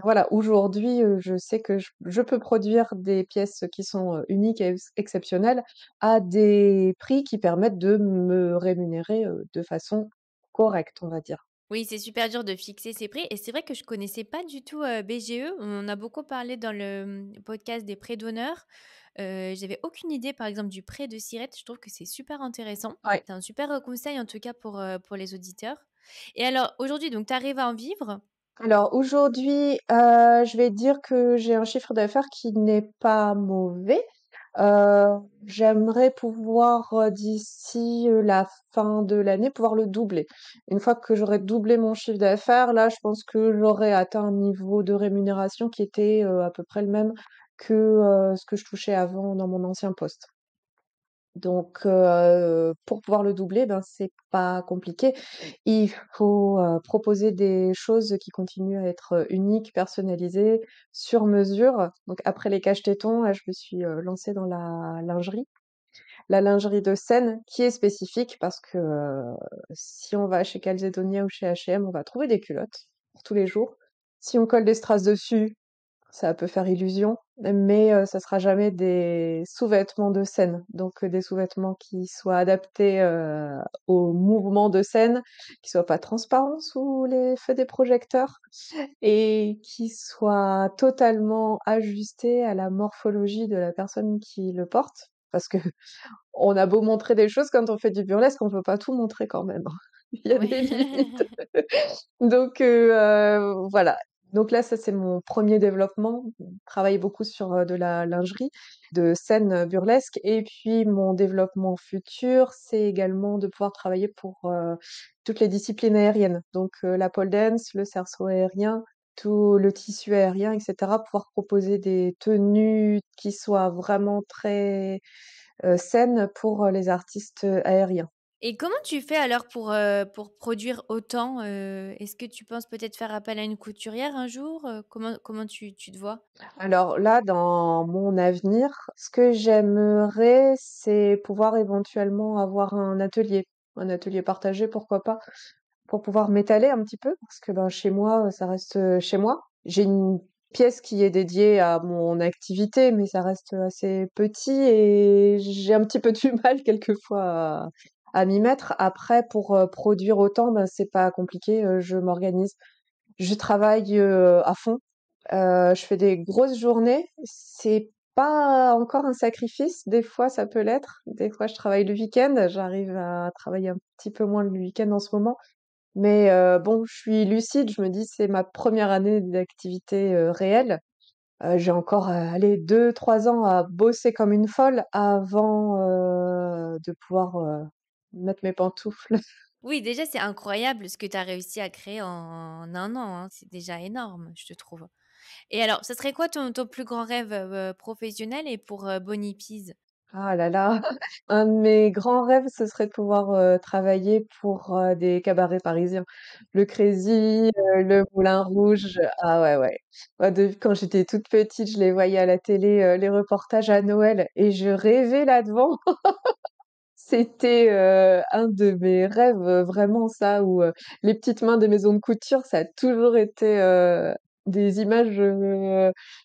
voilà, aujourd'hui, je sais que je peux produire des pièces qui sont, uniques et exceptionnelles à des prix qui permettent de me rémunérer, de façon correcte, on va dire. Oui, c'est super dur de fixer ses prix et c'est vrai que je connaissais pas du tout, BGE. On en a beaucoup parlé dans le, podcast des prêts d'honneur. J'avais aucune idée, par exemple, du prêt de Siret. Je trouve que c'est super intéressant. Ouais. C'est un super, conseil en tout cas pour les auditeurs. Et alors aujourd'hui, donc tu arrives à en vivre? Alors aujourd'hui, je vais dire que j'ai un chiffre d'affaires qui n'est pas mauvais. J'aimerais pouvoir, d'ici, la fin de l'année, pouvoir le doubler. Une fois que j'aurai doublé mon chiffre d'affaires, là, je pense que j'aurai atteint un niveau de rémunération qui était, à peu près le même que, ce que je touchais avant dans mon ancien poste. Donc, pour pouvoir le doubler, ben, c'est pas compliqué. Il faut, proposer des choses qui continuent à être, uniques, personnalisées, sur mesure. Donc après les cache-tétons, là, je me suis, lancée dans la lingerie. La lingerie de scène qui est spécifique parce que, si on va chez Calzedonia ou chez H&M, on va trouver des culottes pour tous les jours. Si on colle des strass dessus, ça peut faire illusion, mais ça sera jamais des sous-vêtements de scène. Donc des sous-vêtements qui soient adaptés, aux mouvements de scène, qui soient pas transparents sous les feux des projecteurs et qui soient totalement ajustés à la morphologie de la personne qui le porte. Parce que on a beau montrer des choses quand on fait du burlesque, on peut pas tout montrer quand même. Il y a Oui. des limites. Donc voilà. Donc là, ça, c'est mon premier développement. Je travaille beaucoup sur, de la lingerie, de scènes, burlesques et puis mon développement futur, c'est également de pouvoir travailler pour, toutes les disciplines aériennes. Donc, la pole dance, le cerceau aérien, tout le tissu aérien et cetera. Pouvoir proposer des tenues qui soient vraiment très, saines pour, les artistes, aériens. Et comment tu fais alors pour produire autant? Est-ce que tu penses peut-être faire appel à une couturière un jour? Comment tu te vois? Alors là, dans mon avenir, ce que j'aimerais, c'est pouvoir éventuellement avoir un atelier partagé, pourquoi pas, pour pouvoir m'étaler un petit peu, parce que ben, chez moi, ça reste chez moi. J'ai une pièce qui est dédiée à mon activité, mais ça reste assez petit et j'ai un petit peu du mal quelquefois à m'y mettre. Après, pour produire autant, ben, c'est pas compliqué, je m'organise. Je travaille à fond. Je fais des grosses journées. C'est pas encore un sacrifice. Des fois, ça peut l'être. Des fois, je travaille le week-end. J'arrive à travailler un petit peu moins le week-end en ce moment. Mais bon, je suis lucide. Je me dis, c'est ma première année d'activité réelle. J'ai encore, allez, 2, 3 ans à bosser comme une folle avant de pouvoir mettre mes pantoufles. Oui, déjà, c'est incroyable ce que tu as réussi à créer en 1 an, hein. C'est déjà énorme, je te trouve. Et alors, ça serait quoi ton plus grand rêve, professionnel et pour, Bonnie Peas? Ah là là, un de mes grands rêves, ce serait de pouvoir, travailler pour, des cabarets parisiens. Le Crazy, le Moulin Rouge, ah ouais, ouais. Moi de quand j'étais toute petite, je les voyais à la télé, les reportages à Noël et je rêvais là-devant. C'était, un de mes rêves, vraiment ça où, les petites mains des maisons de couture, ça a toujours été, des images,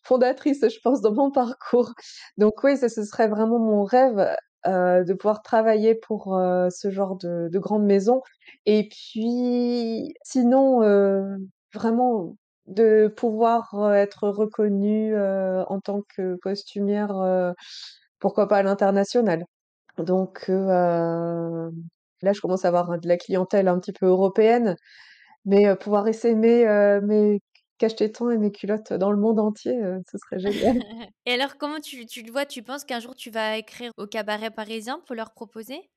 fondatrices, je pense, dans mon parcours. Donc oui, ça, ce serait vraiment mon rêve, de pouvoir travailler pour, ce genre de grande maison et puis sinon, vraiment de pouvoir, être reconnue, en tant que costumière, pourquoi pas à l'international. Donc, là, je commence à avoir de la clientèle un petit peu européenne, mais, pouvoir essaimer, mes cache-tétons et mes culottes dans le monde entier, ce serait génial. Et alors, comment tu le vois? Tu penses qu'un jour tu vas écrire au cabaret parisien pour leur proposer?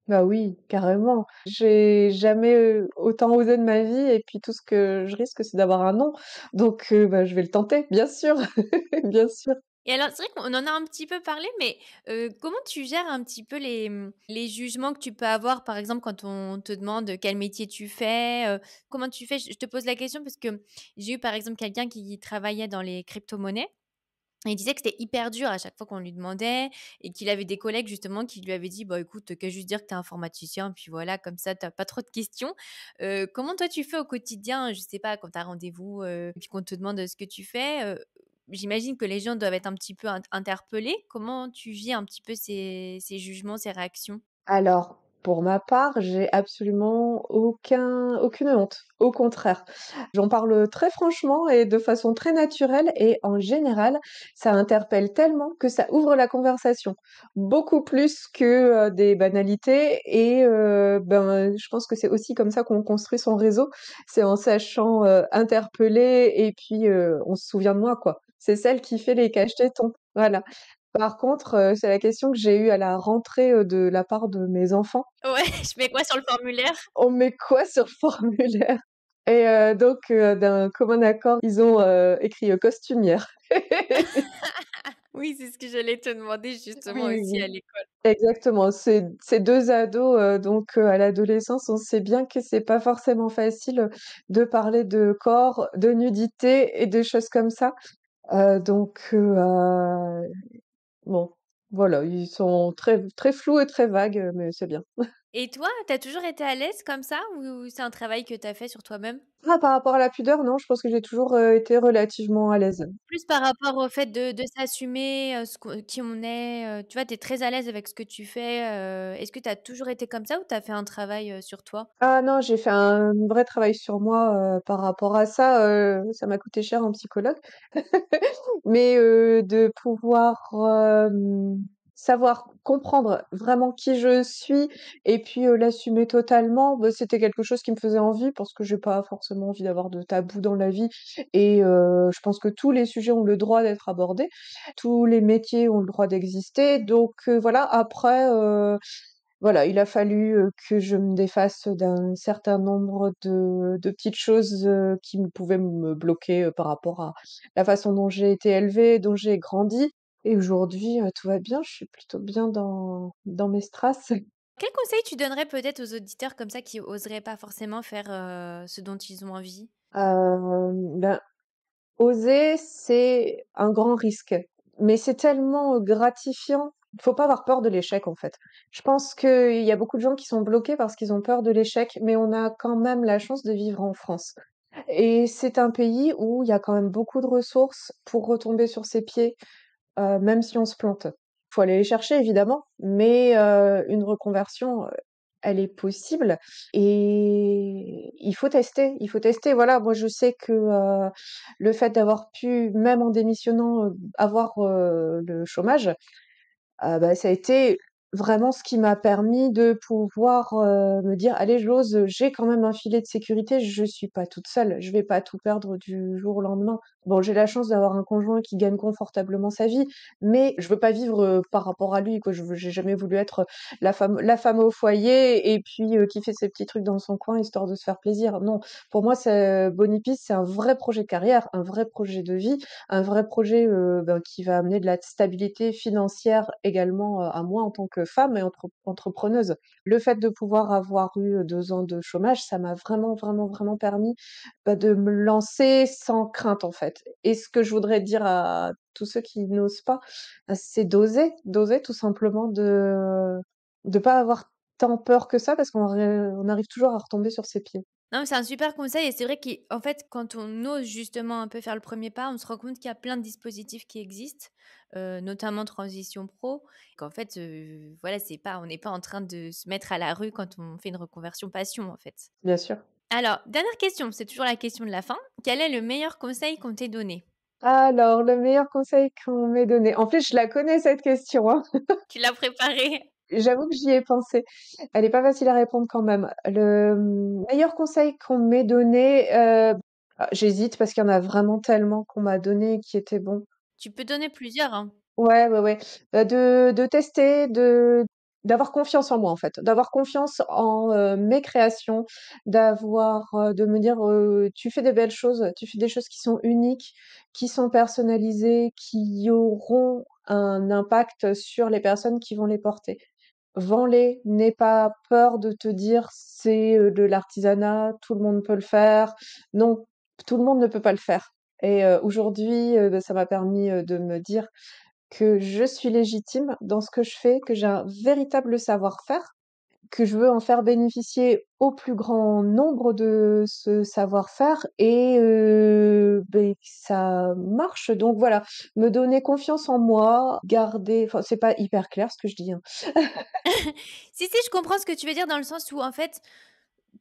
Bah oui, carrément. J'ai jamais, autant osé de ma vie et puis tout ce que je risque, c'est d'avoir un non. Donc, bah, je vais le tenter, bien sûr, bien sûr. Et alors, c'est vrai qu'on en a un petit peu parlé, mais comment tu gères un petit peu les jugements que tu peux avoir, par exemple, quand on te demande quel métier tu fais, comment tu fais? Je te pose la question parce que j'ai eu, par exemple, quelqu'un qui travaillait dans les cryptomonnaies et il disait que c'était hyper dur à chaque fois qu'on lui demandait et qu'il avait des collègues justement qui lui avaient dit: «Bah, écoute, qu'à juste dire que tu es informaticien, puis voilà, comme ça, tu as pas trop de questions». Comment toi tu fais au quotidien, je sais pas, quand tu as rendez-vous, et puis qu'on te demande, ce que tu fais, j'imagine que les gens doivent être un petit peu interpellés. Comment tu vis un petit peu ces jugements, ces réactions? Alors, pour ma part, j'ai absolument aucune honte. Au contraire, j'en parle très franchement et de façon très naturelle et en général, ça interpelle tellement que ça ouvre la conversation. Beaucoup plus que, des banalités et ben, je pense que c'est aussi comme ça qu'on construit son réseau. C'est en sachant, interpeller et puis, on se souvient de moi, quoi. C'est celle qui fait les cachetetons, voilà. Par contre, c'est la question que j'ai eue à la rentrée, de la part de mes enfants. Ouais, je mets quoi sur le formulaire? «On met quoi sur le formulaire?» Et donc d'un commun accord, ils ont, écrit, «costumière». Oui, c'est ce que j'allais te demander Oui, justement oui, aussi à oui. l'école. Exactement. Ces 2 ados, donc à l'adolescence, on sait bien que c'est pas forcément facile, de parler de corps, de nudité et de choses comme ça. Donc bon, voilà, ils sont très très flous et très vagues, mais c'est bien. Et toi, tu as toujours été à l'aise comme ça ou c'est un travail que tu as fait sur toi-même? Ah, par rapport à la pudeur, non, je pense que j'ai toujours, été relativement à l'aise. Plus par rapport au fait de s'assumer, ce qu'on qui on est, tu vois, tu es très à l'aise avec ce que tu fais, est-ce que tu as toujours été comme ça ou tu as fait un travail, sur toi? Ah non, j'ai fait un vrai travail sur moi, par rapport à ça, ça m'a coûté cher en psychologue. Mais, de pouvoir, savoir comprendre vraiment qui je suis et puis, l'assumer totalement, bah, c'était quelque chose qui me faisait envie parce que j'ai pas forcément envie d'avoir de tabou dans la vie et je pense que tous les sujets ont le droit d'être abordés. Tous les métiers ont le droit d'exister donc voilà. Après, voilà, il a fallu, que je me défasse d'un certain nombre de petites choses, qui me pouvaient me bloquer, par rapport à la façon dont j'ai été élevée, dont j'ai grandi et aujourd'hui, tout va bien. Je suis plutôt bien dans mes strass. Quel conseil tu donnerais peut-être aux auditeurs comme ça qui oseraient pas forcément faire, ce dont ils ont envie? Ben, oser, c'est un grand risque, mais c'est tellement, gratifiant. Il faut pas avoir peur de l'échec, en fait. Je pense qu'il y a beaucoup de gens qui sont bloqués parce qu'ils ont peur de l'échec, mais on a quand même la chance de vivre en France et c'est un pays où il y a quand même beaucoup de ressources pour retomber sur ses pieds, même si on se plante. Faut aller les chercher évidemment, mais une reconversion, elle est possible et il faut tester. Voilà, moi je sais que, le fait d'avoir pu, même en démissionnant, avoir, le chômage, bah, ça a été vraiment ce qui m'a permis de pouvoir, me dire: «Allez, j'ose, j'ai quand même un filet de sécurité, je suis pas toute seule, je vais pas tout perdre du jour au lendemain». Bon, j'ai la chance d'avoir un conjoint qui gagne confortablement sa vie, mais je veux pas vivre, par rapport à lui, quoi. J'ai jamais voulu être, la femme au foyer et puis, qui fait ses petits trucs dans son coin histoire de se faire plaisir. Non, pour moi, c'est Bonipice, c'est un vrai projet de carrière, un vrai projet de vie, un vrai projet, ben, qui va amener de la stabilité financière également, à moi en tant que femme et entrepreneuse. Le fait de pouvoir avoir eu, 2 ans de chômage, ça m'a vraiment, vraiment, vraiment permis, bah, de me lancer sans crainte, en fait. Et ce que je voudrais dire à tous ceux qui n'osent pas, bah, c'est d'oser tout simplement, de pas avoir tant peur que ça parce on arrive toujours à retomber sur ses pieds. Non, mais c'est un super conseil et c'est vrai qu'en fait, quand on ose justement un peu faire le premier pas, on se rend compte qu'il y a plein de dispositifs qui existent, notamment Transition Pro. Qu'en fait, voilà, c'est pas on n'est pas en train de se mettre à la rue quand on fait une reconversion passion, en fait. Bien sûr. Alors, dernière question, c'est toujours la question de la fin. Quel est le meilleur conseil qu'on t'ait donné? Alors, le meilleur conseil qu'on m'ait donné, en plus, je la connais cette question, hein. Tu l'as préparé? J'avoue que j'y ai pensé. Elle est pas facile à répondre quand même. Le, meilleur conseil qu'on m'ait donné, j'hésite parce qu'il y en a vraiment tellement qu'on m'a donné et qui étaient bons. Tu peux donner plusieurs, hein. Ouais, ouais, ouais. De tester, d'avoir confiance en moi, en fait. D'avoir confiance en, mes créations, de me dire, «Tu fais des belles choses, tu fais des choses qui sont uniques, qui sont personnalisées, qui auront un impact sur les personnes qui vont les porter». Vends-les, n'aie pas peur de te dire: «C'est, de l'artisanat, tout le monde peut le faire». Non, tout le monde ne peut pas le faire et aujourd'hui, bah, ça m'a permis, de me dire que je suis légitime dans ce que je fais, que j'ai un véritable savoir-faire, que je veux en faire bénéficier au plus grand nombre de ce savoir-faire et beh, que ça marche donc voilà, me donner confiance en moi, garder enfin, c'est pas hyper clair ce que je dis, hein. Si, si, je comprends ce que tu veux dire dans le sens où, en fait,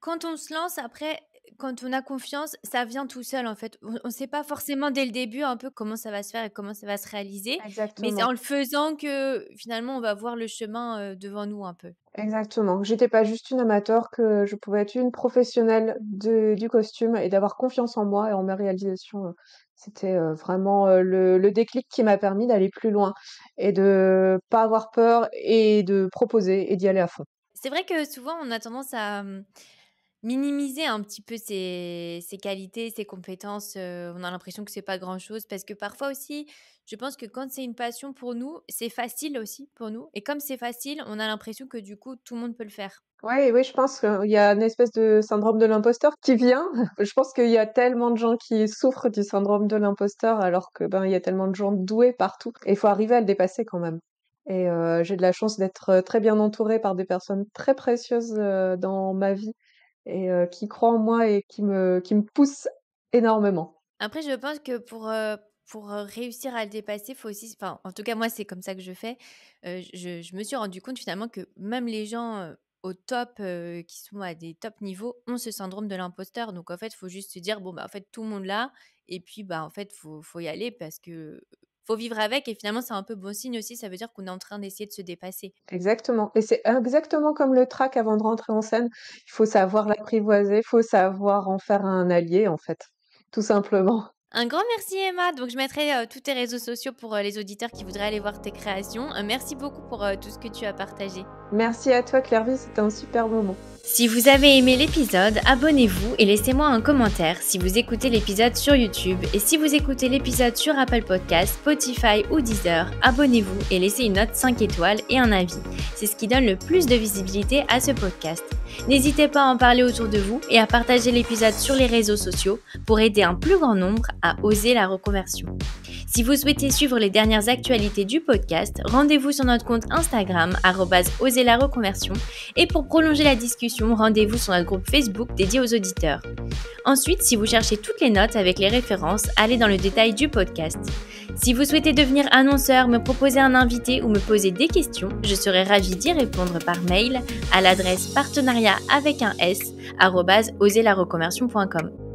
quand on se lance après, quand on a confiance, ça vient tout seul, en fait. On sait pas forcément dès le début un peu comment ça va se faire et comment ça va se réaliser, mais c'est en Exactement. le faisant que finalement on va voir le chemin, devant nous un peu. Exactement. J'étais pas juste une amateur, que je pouvais être une professionnelle du costume et d'avoir confiance en moi et en mes réalisations. C'était vraiment le déclic qui m'a permis d'aller plus loin et de pas avoir peur et de proposer et d'y aller à fond. C'est vrai que souvent on a tendance à, minimiser un petit peu ses qualités, ses compétences, on a l'impression que c'est pas grand-chose parce que parfois aussi, je pense que quand c'est une passion pour nous, c'est facile aussi pour nous et comme c'est facile, on a l'impression que du coup tout le monde peut le faire. Ouais, oui, je pense qu'il y a une espèce de syndrome de l'imposteur qui vient. Je pense qu'il y a tellement de gens qui souffrent du syndrome de l'imposteur alors que, ben, il y a tellement de gens doués partout et il faut arriver à le dépasser quand même et j'ai de la chance d'être, très bien entourée par des personnes très précieuses, dans ma vie et qui croient en moi et qui me poussent énormément. Après je pense que pour, réussir à le dépasser, faut aussi enfin en tout cas moi c'est comme ça que je fais, je me suis rendu compte finalement que même les gens, au top, qui sont à des top niveaux ont ce syndrome de l'imposteur donc en fait, il faut juste se dire: «Bon, bah, en fait tout le monde l'a et puis, bah, en fait faut y aller parce que faut vivre avec et finalement, c'est un peu bon signe aussi. Ça veut dire qu'on est en train d'essayer de se dépasser. Exactement et c'est exactement comme le trac avant de rentrer en scène. Il faut savoir l'apprivoiser, il faut savoir en faire un allié, en fait, tout simplement. Un grand merci Emma. Donc je mettrai tous tes réseaux sociaux pour les auditeurs qui voudraient aller voir tes créations. Merci beaucoup pour tout ce que tu as partagé. Merci à toi, Clairvy, c'était un super moment. Si vous avez aimé l'épisode, abonnez-vous et laissez-moi un commentaire si vous écoutez l'épisode sur YouTube. Et si vous écoutez l'épisode sur Apple Podcasts, Spotify ou Deezer, abonnez-vous et laissez une note 5 étoiles et un avis. C'est ce qui donne le plus de visibilité à ce podcast. N'hésitez pas à en parler autour de vous et à partager l'épisode sur les réseaux sociaux pour aider un plus grand nombre à oser la reconversion. Si vous souhaitez suivre les dernières actualités du podcast, rendez-vous sur notre compte Instagram @oserlareconversion et pour prolonger la discussion, rendez-vous sur notre groupe Facebook dédié aux auditeurs. Ensuite, si vous cherchez toutes les notes avec les références, allez dans le détail du podcast. Si vous souhaitez devenir annonceur, me proposer un invité ou me poser des questions, je serai ravie d'y répondre par mail à l'adresse partenariat@oserlareconversion.com.